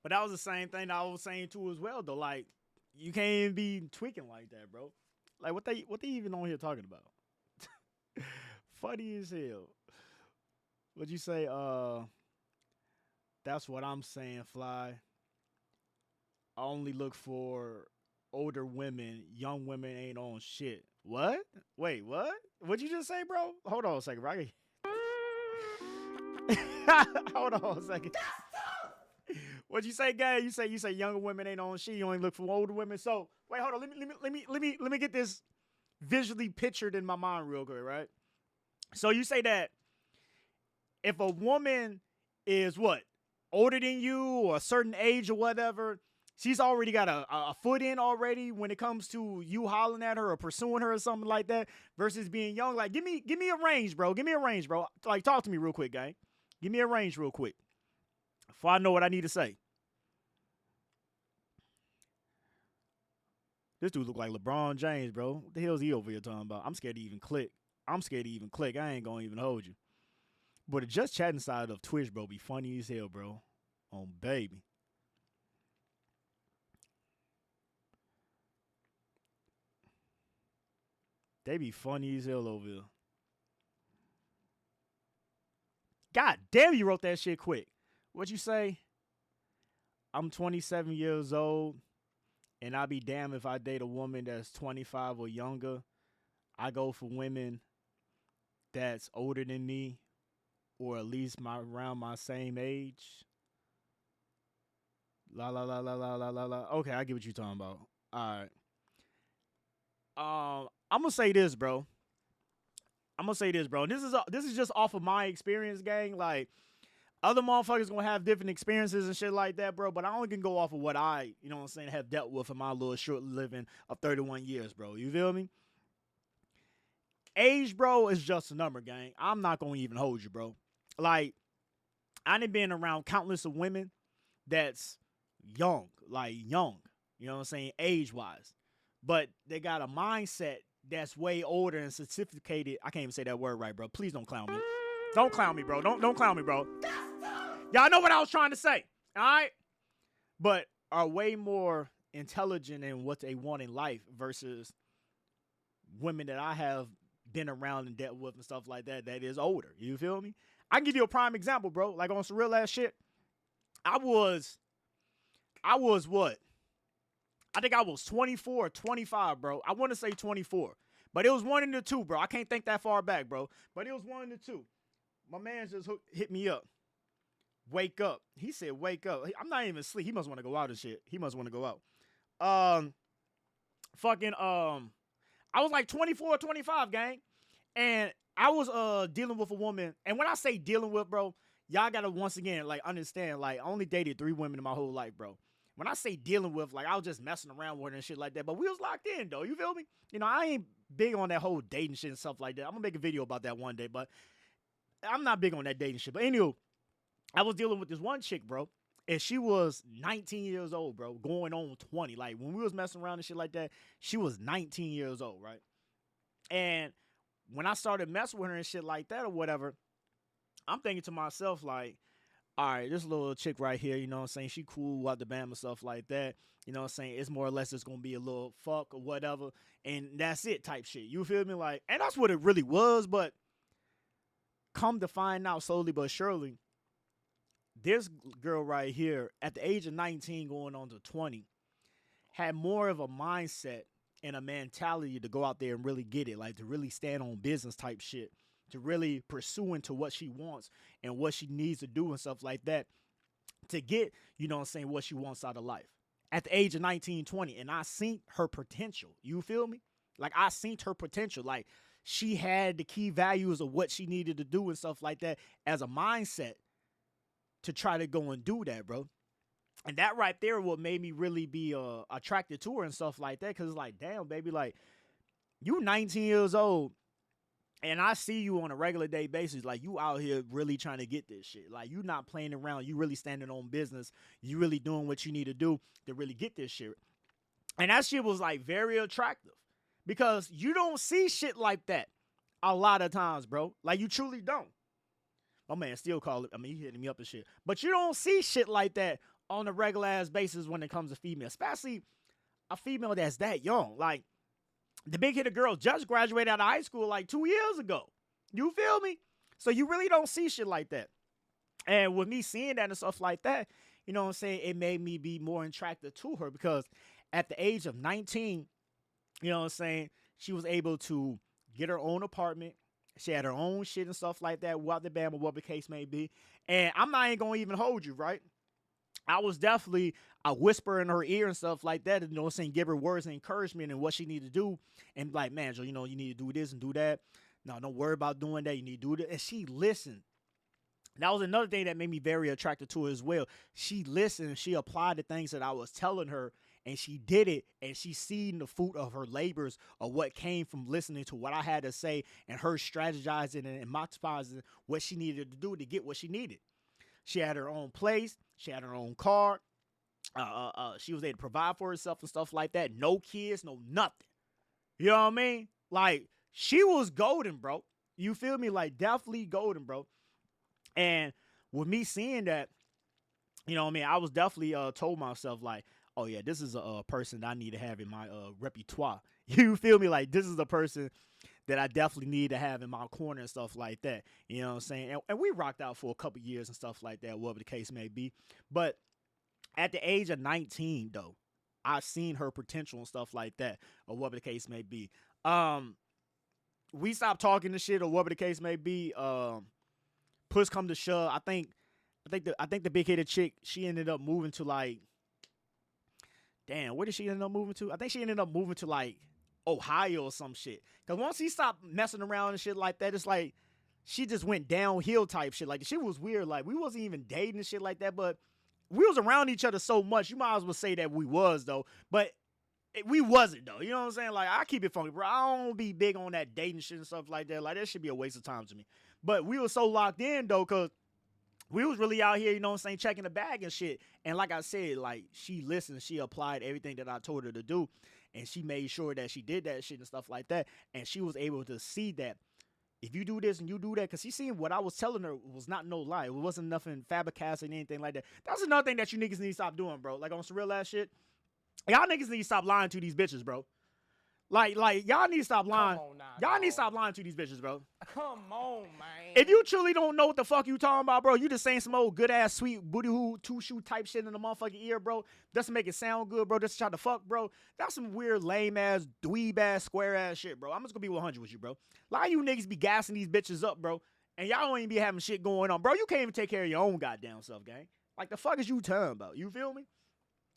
But that was the same thing that I was saying too as well though. Like, you can't even be tweaking like that, bro. Like, what they even on here talking about? Funny as hell. What'd you say? That's what I'm saying, Fly. I only look for older women. Young women ain't on shit. What? Wait, what? What'd you just say, bro? Hold on a second, Rocky. Hold on a second. What'd you say, guy? You say younger women ain't on shit. You only look for older women. So wait, hold on. Let me get this visually pictured in my mind real quick, right? So you say that if a woman is what, older than you or a certain age or whatever, she's already got a foot in already when it comes to you hollering at her or pursuing her or something like that versus being young. Like, give me a range, bro. Give me a range, bro. Like, talk to me real quick, gang. Give me a range real quick before I know what I need to say. This dude look like LeBron James, bro. What the hell is he over here talking about? I'm scared to even click. I ain't gonna even hold you. But the just chatting side of Twitch, bro, be funny as hell, bro. On baby. They be funny as hell over here. God damn, you wrote that shit quick. What you say? I'm 27 years old, and I be damned if I date a woman that's 25 or younger. I go for women that's older than me, or at least around my same age. La la la la la la la la. Okay, I get what you're talking about. All right. I'm gonna say this, bro. This is just off of my experience, gang. Like, other motherfuckers gonna have different experiences and shit like that, bro. But I only can go off of what I, you know what I'm saying, have dealt with in my little short living of 31 years, bro. You feel me? Age, bro, is just a number, gang. I'm not gonna even hold you, bro. Like, I done been around countless of women that's young, like young, you know what I'm saying, age wise. But they got a mindset that's way older and sophisticated. I can't even say that word right, bro. Please don't clown me. Don't clown me, bro. Don't clown me, bro. Y'all know what I was trying to say. All right? But are way more intelligent in what they want in life versus women that I have been around and dealt with and stuff like that is older. You feel me? I can give you a prime example, bro. Like, on some real ass shit. I was what? I think I was 24 or 25, bro. I want to say 24. But it was one in the two, bro. I can't think that far back, bro. But it was one in the two. My man just hit me up. Wake up. He said, wake up. I'm not even asleep. He must want to go out and shit. He must want to go out. Fucking, I was like 24 or 25, gang. And I was dealing with a woman. And when I say dealing with, bro, y'all gotta once again, like, understand, like, I only dated 3 women in my whole life, bro. When I say dealing with, like, I was just messing around with her and shit like that. But we was locked in, though. You feel me? You know, I ain't big on that whole dating shit and stuff like that. I'm gonna make a video about that one day, but I'm not big on that dating shit. But anyway, I was dealing with this one chick, bro. And she was 19 years old, bro, going on 20. Like, when we was messing around and shit like that, she was 19 years old, right? And when I started messing with her and shit like that or whatever, I'm thinking to myself, like, all right, this little chick right here, you know what I'm saying? She cool out the bam and stuff like that. You know what I'm saying? It's more or less it's gonna be a little fuck or whatever. And that's it type shit. You feel me? Like, and that's what it really was, but come to find out slowly but surely, this girl right here, at the age of 19 going on to 20, had more of a mindset and a mentality to go out there and really get it, like to really stand on business type shit, to really pursue into what she wants and what she needs to do and stuff like that to get, you know what I'm saying, what she wants out of life. At the age of 19, 20, and I seen her potential. You feel me? Like, I seen her potential. Like, she had the key values of what she needed to do and stuff like that as a mindset to try to go and do that, bro. And that right there what made me really be attracted to her and stuff like that. Cause it's like, damn, baby, like, you 19 years old and I see you on a regular day basis. Like, you out here really trying to get this shit. Like, you not playing around. You really standing on business. You really doing what you need to do to really get this shit. And that shit was like very attractive because you don't see shit like that a lot of times, bro. Like, you truly don't. My man still call it. I mean, he hitting me up and shit. But you don't see shit like that on a regular ass basis when it comes to female, especially a female that's that young. Like the big hitter girl just graduated out of high school like 2 years ago. You feel me? So you really don't see shit like that. And with me seeing that and stuff like that, you know what I'm saying, it made me be more attracted to her because at the age of 19, you know what I'm saying, she was able to get her own apartment. She had her own shit and stuff like that, what the bam or what the case may be. And I'm not even going to even hold you, right? I was definitely a whisper in her ear and stuff like that, you know what I'm saying, give her words of encouragement and what she needed to do. And like, man, Joe, you know, you need to do this and do that. No, don't worry about doing that. You need to do it. And she listened. That was another thing that made me very attracted to her as well. She listened, she applied the things that I was telling her, and she did it, and she seen the fruit of her labors of what came from listening to what I had to say and her strategizing and maximizing what she needed to do to get what she needed. She had her own place, she had her own car, she was able to provide for herself and stuff like that. No kids, no nothing. You know what I mean? Like, she was golden, bro. You feel me? Like, definitely golden, bro. And with me seeing that, you know what I mean, I was definitely told myself like, oh yeah, this is a person that I need to have in my repertoire. You feel me? Like this is a person that I definitely need to have in my corner and stuff like that. You know what I'm saying? And we rocked out for a couple years and stuff like that, whatever the case may be. But at the age of 19, though, I've seen her potential and stuff like that, or whatever the case may be. We stopped talking to shit or whatever the case may be. Push come to shove, I think the big headed chick, she ended up moving to like, damn, where did she end up moving to? I think she ended up moving to like Ohio or some shit. Cause once he stopped messing around and shit like that, it's like she just went downhill type shit. Like the shit was weird. Like we wasn't even dating and shit like that, but we was around each other so much. You might as well say that we was though, but we wasn't though. You know what I'm saying? Like I keep it funky, bro. I don't be big on that dating shit and stuff like that. Like that should be a waste of time to me. But we were so locked in though, cause we was really out here, you know what I'm saying, checking the bag and shit. And like I said, like she listened, she applied everything that I told her to do, and she made sure that she did that shit and stuff like that. And she was able to see that if you do this and you do that, because she seen what I was telling her was not no lie. It wasn't nothing fabricated or anything like that. That's another thing that you niggas need to stop doing, bro. Like on some real ass shit. Y'all niggas need to stop lying to these bitches, bro. Like y'all need to stop lying. Y'all need to stop lying to these bitches, bro. Come on, man. If you truly don't know what the fuck you talking about, bro, you just saying some old good ass sweet booty hoo two shoe type shit in the motherfucking ear, bro. Just to make it sound good, bro. Just to try to fuck, bro. That's some weird lame ass dweeb ass square ass shit, bro. I'm just gonna be 100 with you, bro. A lot of you niggas be gassing these bitches up, bro, and y'all don't even be having shit going on, bro. You can't even take care of your own goddamn self, gang. Like the fuck is you talking about? You feel me?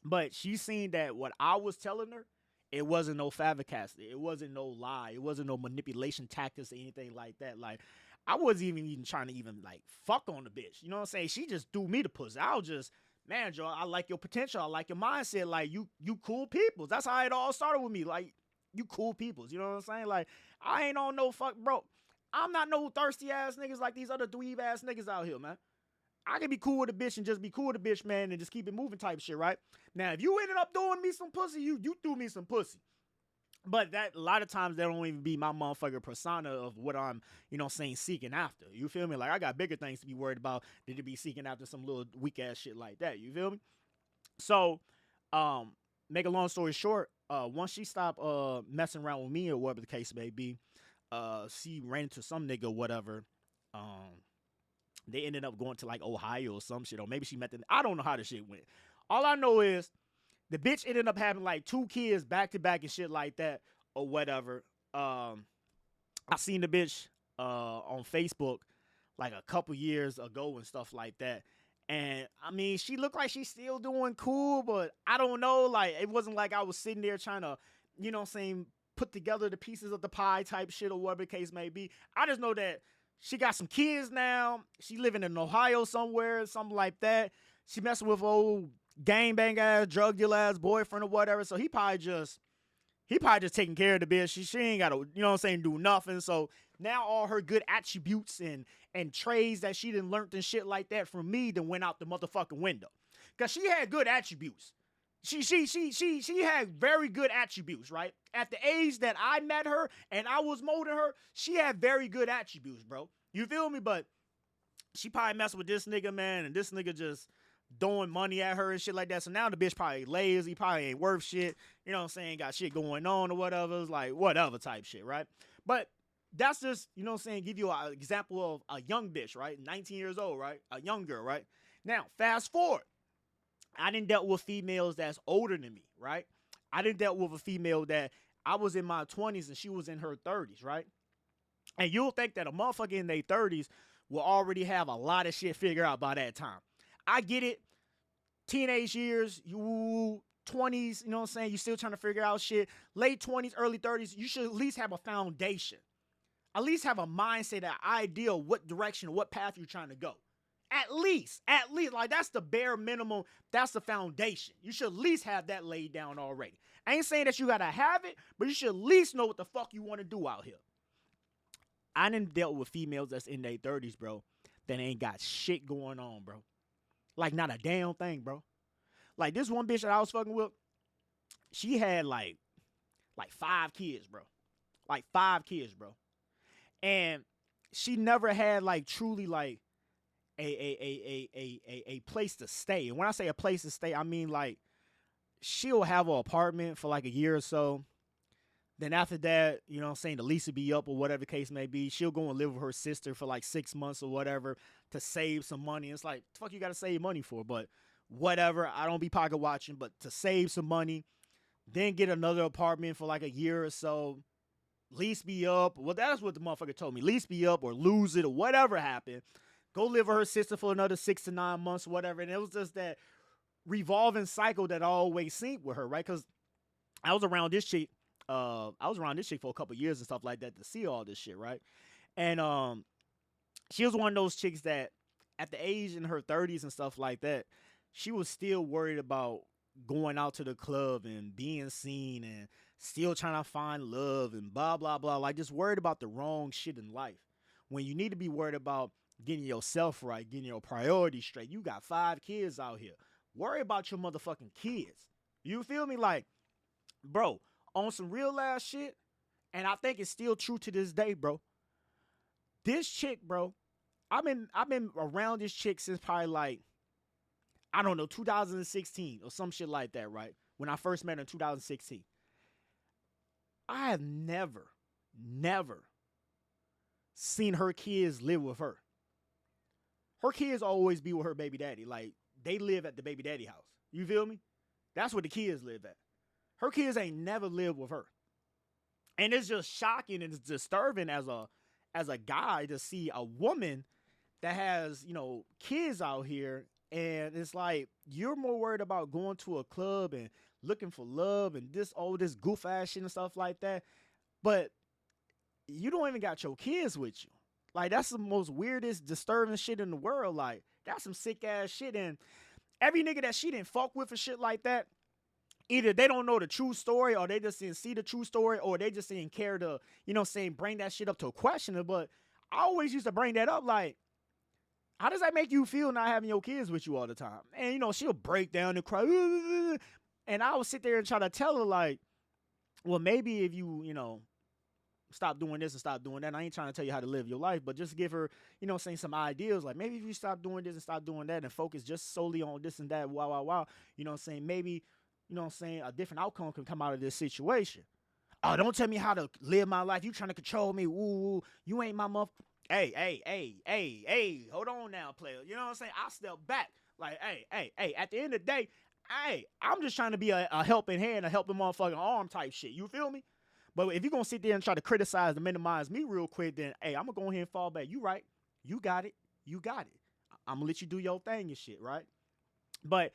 But she seen that what I was telling her, it wasn't no fabricast. It wasn't no lie. It wasn't no manipulation tactics or anything like that. Like, I wasn't even trying to even, like, fuck on the bitch. You know what I'm saying? She just threw me the pussy. I was just, man, Joe, I like your potential. I like your mindset. Like, you cool peoples. That's how it all started with me. Like, you cool peoples. You know what I'm saying? Like, I ain't on no fuck, bro. I'm not no thirsty ass niggas like these other dweeb ass niggas out here, man. I can be cool with a bitch and just be cool with a bitch, man, and just keep it moving type shit, right? Now, if you ended up throwing me some pussy, you threw me some pussy. But that a lot of times that don't even be my motherfucker persona of what I'm, you know, saying seeking after. You feel me? Like I got bigger things to be worried about than to be seeking after some little weak ass shit like that. You feel me? So, make a long story short, once she stopped messing around with me or whatever the case may be, she ran into some nigga or whatever. They ended up going to like Ohio or some shit, or maybe she met them. I don't know how the shit went. All I know is the bitch ended up having like 2 kids back to back and shit like that or whatever. I seen the bitch on Facebook like a couple years ago and stuff like that. And I mean, she looked like she's still doing cool, but I don't know. Like, it wasn't like I was sitting there trying to, you know what I'm saying, put together the pieces of the pie type shit or whatever the case may be. I just know that she got some kids now. She living in Ohio somewhere, something like that. She messing with old gangbang ass, drug dealer ass boyfriend or whatever. So he probably just taking care of the bitch. She ain't gotta, you know what I'm saying, do nothing. So now all her good attributes and trades that she done learned and shit like that from me then went out the motherfucking window. Cause she had good attributes. She had very good attributes, right? At the age that I met her and I was molding her, she had very good attributes, bro. You feel me? But she probably messed with this nigga, man, and this nigga just throwing money at her and shit like that. So now the bitch probably lazy, probably ain't worth shit. You know what I'm saying? Got shit going on or whatever. It's like whatever type shit, right? But that's just, you know what I'm saying, give you an example of a young bitch, right? 19 years old, right? A young girl, right? Now, fast forward. I didn't dealt with females that's older than me, right? I didn't dealt with a female that I was in my 20s and she was in her 30s, right? And you'll think that a motherfucker in their 30s will already have a lot of shit figured out by that time. I get it. Teenage years, you 20s, you know what I'm saying? You still trying to figure out shit. Late 20s, early 30s, you should at least have a foundation. At least have a mindset, an idea of what direction, what path you're trying to go. At least, like that's the bare minimum. That's the foundation. You should at least have that laid down already. I ain't saying that you gotta have it, but you should at least know what the fuck you want to do out here. I done dealt with females that's in their 30s, bro, that ain't got shit going on, bro. Like not a damn thing, bro. Like this one bitch that I was fucking with, she had like 5 kids, bro. Like 5 kids, bro. And she never had like truly like a place to stay. And when I say a place to stay, I mean like she'll have an apartment for like a year or so. Then after that, you know what I'm saying, the lease will be up or whatever the case may be. She'll go and live with her sister for like 6 months or whatever to save some money. It's like, the fuck you got to save money for? But whatever, I don't be pocket watching, but to save some money, then get another apartment for like a year or so. Lease be up. Well, that's what the motherfucker told me. Lease be up or lose it or whatever happened. Go live with her sister for another 6 to 9 months or whatever. And it was just that revolving cycle that I always seen with her, right? Because I was around this chick. I was around this chick for a couple years and stuff like that to see all this shit, right? And she was one of those chicks that at the age in her 30s and stuff like that, she was still worried about going out to the club and being seen and still trying to find love and blah, blah, blah. Like just worried about the wrong shit in life. When you need to be worried about getting yourself right, getting your priorities straight. You got 5 kids out here. Worry about your motherfucking kids. You feel me? Like, bro, on some real ass shit, and I think it's still true to this day, bro. This chick, bro, I've been around this chick since probably like, I don't know, 2016 or some shit like that, right? When I first met her in 2016. I have never seen her kids live with her. Her kids always be with her baby daddy. Like, they live at the baby daddy house. You feel me? That's where the kids live at. Her kids ain't never lived with her. And it's just shocking and it's disturbing as a guy to see a woman that has, you know, kids out here. And it's like, you're more worried about going to a club and looking for love and this goof ass shit and stuff like that. But you don't even got your kids with you. Like, that's the most weirdest, disturbing shit in the world. Like, that's some sick ass shit. And every nigga that she didn't fuck with or shit like that, either they don't know the true story or they just didn't see the true story or they just didn't care to, you know what I'm saying, bring that shit up to a question. But I always used to bring that up like, how does that make you feel not having your kids with you all the time? And, you know, she'll break down and cry. And I would sit there and try to tell her like, well, maybe if you, you know, stop doing this and stop doing that. And I ain't trying to tell you how to live your life, but just give her, you know, saying some ideas. Like maybe if you stop doing this and stop doing that and focus just solely on this and that, wow. You know what I'm saying? Maybe, you know what I'm saying, a different outcome can come out of this situation. Oh, don't tell me how to live my life. You trying to control me. Woo, you ain't my mother. Hey, hold on now, player. You know what I'm saying? I step back. Like, hey, at the end of the day, I'm just trying to be a helping hand, a helping motherfucking arm type shit. You feel me? But if you're going to sit there and try to criticize and minimize me real quick, then, hey, I'm going to go ahead and fall back. You right. You got it. I'm going to let you do your thing and shit, right? But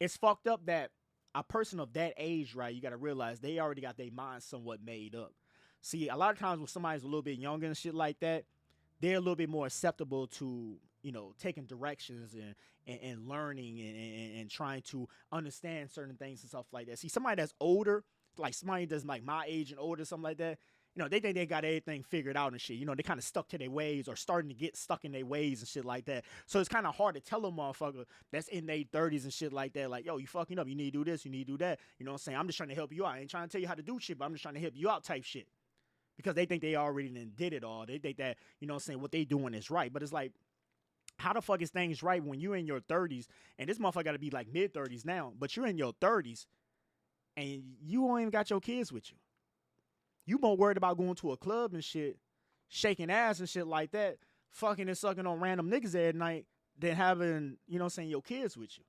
it's fucked up that a person of that age, right, you got to realize they already got their mind somewhat made up. See, a lot of times when somebody's a little bit younger and shit like that, they're a little bit more acceptable to, you know, taking directions and learning and trying to understand certain things and stuff like that. See, somebody that's older, like somebody that's like my age and older, something like that, you know, they think they got everything figured out and shit. You know, they kind of stuck to their ways or starting to get stuck in their ways and shit like that. So it's kind of hard to tell a motherfucker that's in their 30s and shit like that, like, yo, you fucking up. You need to do this. You need to do that. You know what I'm saying? I'm just trying to help you out. I ain't trying to tell you how to do shit, but I'm just trying to help you out type shit. Because they think they already did it all. They think that, you know what I'm saying, what they doing is right. But it's like, how the fuck is things right when you're in your 30s and this motherfucker got to be like mid 30s now, but you're in your 30s and you ain't even got your kids with you. You more worried about going to a club and shit, shaking ass and shit like that, fucking and sucking on random niggas at night than having, you know what I'm saying, your kids with you.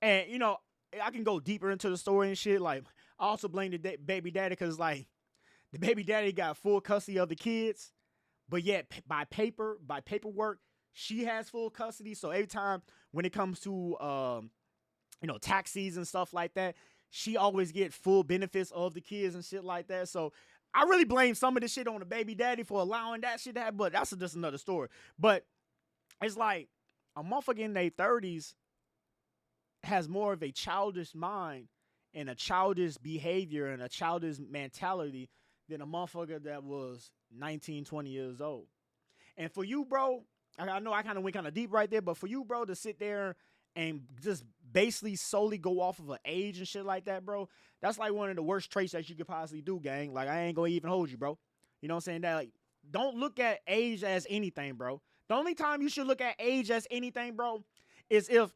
And, you know, I can go deeper into the story and shit. Like, I also blame the baby daddy because, like, the baby daddy got full custody of the kids, but yet by paperwork, she has full custody. So every time when it comes to, you know, tax season stuff like that, she always get full benefits of the kids and shit like that. So I really blame some of this shit on the baby daddy for allowing that shit to happen, but that's just another story. But it's like a motherfucker in their 30s has more of a childish mind and a childish behavior and a childish mentality than a motherfucker that was 19, 20 years old. And for you, bro, I know I kind of went kind of deep right there, but for you, bro, to sit there and just basically solely go off of an age and shit like that, bro, that's like one of the worst traits that you could possibly do, gang. Like, I ain't gonna even hold you, bro. You know what I'm saying? That, like, don't look at age as anything, bro. The only time you should look at age as anything, bro, is if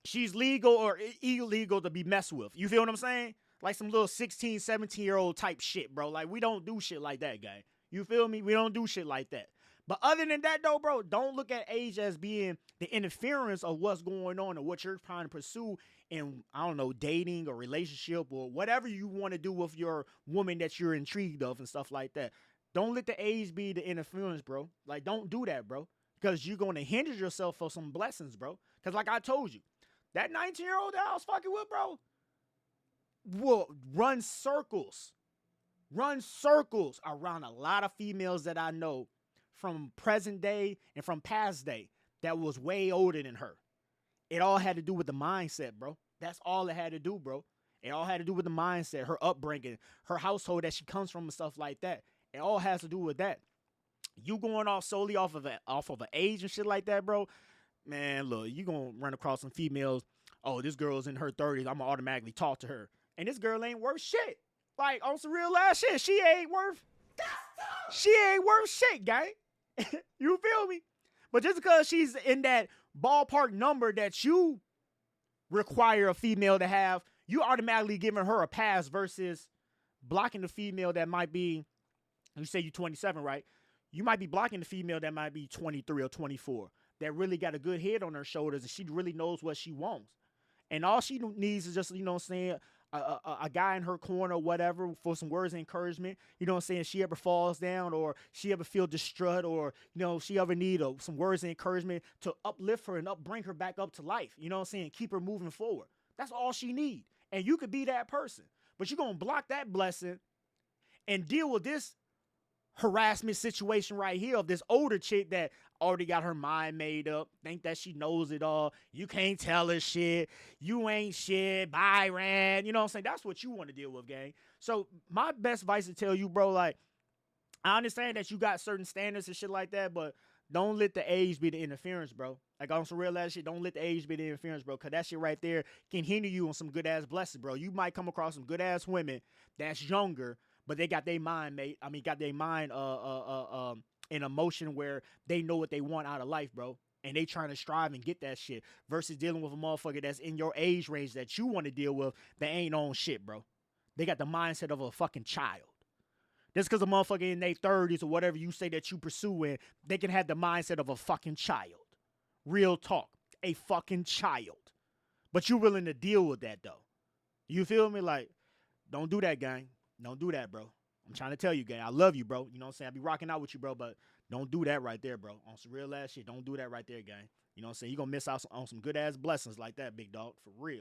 she's legal or illegal to be messed with. You feel what I'm saying? Like some little 16, 17-year-old type shit, bro. Like, we don't do shit like that, gang. You feel me? We don't do shit like that. But other than that, though, bro, don't look at age as being the interference of what's going on or what you're trying to pursue in, I don't know, dating or relationship or whatever you want to do with your woman that you're intrigued of and stuff like that. Don't let the age be the interference, bro. Like, don't do that, bro. Because you're going to hinder yourself for some blessings, bro. Because like I told you, that 19-year-old that I was fucking with, bro, will run circles around a lot of females that I know from present day and from past day that was way older than her. It all had to do with the mindset, bro. That's all it had to do, bro. It all had to do with the mindset, her upbringing, her household that she comes from and stuff like that. It all has to do with that. You going off solely off of an age and shit like that, bro, man, look, you gonna run across some females. Oh, this girl's in her 30s. I'm gonna automatically talk to her. And this girl ain't worth shit. Like, on some real ass shit. She ain't worth shit, gang. You feel me? But just because she's in that ballpark number that you require a female to have, you automatically giving her a pass versus blocking the female that might be, you say you're 27, right? You might be blocking the female that might be 23 or 24 that really got a good head on her shoulders and she really knows what she wants. And all she needs is just, you know what I'm saying, a guy in her corner or whatever for some words of encouragement. You know what I'm saying? She ever falls down or she ever feel distraught or, you know, she ever need some words of encouragement to uplift her and bring her back up to life. You know what I'm saying? Keep her moving forward. That's all she need. And you could be that person. But you're going to block that blessing and deal with this harassment situation right here of this older chick that already got her mind made up, think that she knows it all. You can't tell her shit. You ain't shit. Bye, Rand. You know what I'm saying? That's what you want to deal with, gang. So my best advice to tell you, bro, like, I understand that you got certain standards and shit like that, but don't let the age be the interference, bro. Like, on some real ass shit, don't let the age be the interference, bro, because that shit right there can hinder you on some good ass blessings, bro. You might come across some good ass women that's younger, but they got their mind in a motion where they know what they want out of life, bro. And they trying to strive and get that shit versus dealing with a motherfucker that's in your age range that you want to deal with that ain't on shit, bro. They got the mindset of a fucking child. Just because a motherfucker in their 30s or whatever you say that you pursuing, they can have the mindset of a fucking child. Real talk. A fucking child. But you willing to deal with that, though. You feel me? Like, don't do that, gang. Don't do that, bro. I'm trying to tell you, gang. I love you, bro. You know what I'm saying? I be rocking out with you, bro, but don't do that right there, bro. On some real ass shit, don't do that right there, gang. You know what I'm saying? You're going to miss out on some good ass blessings like that, big dog. For real.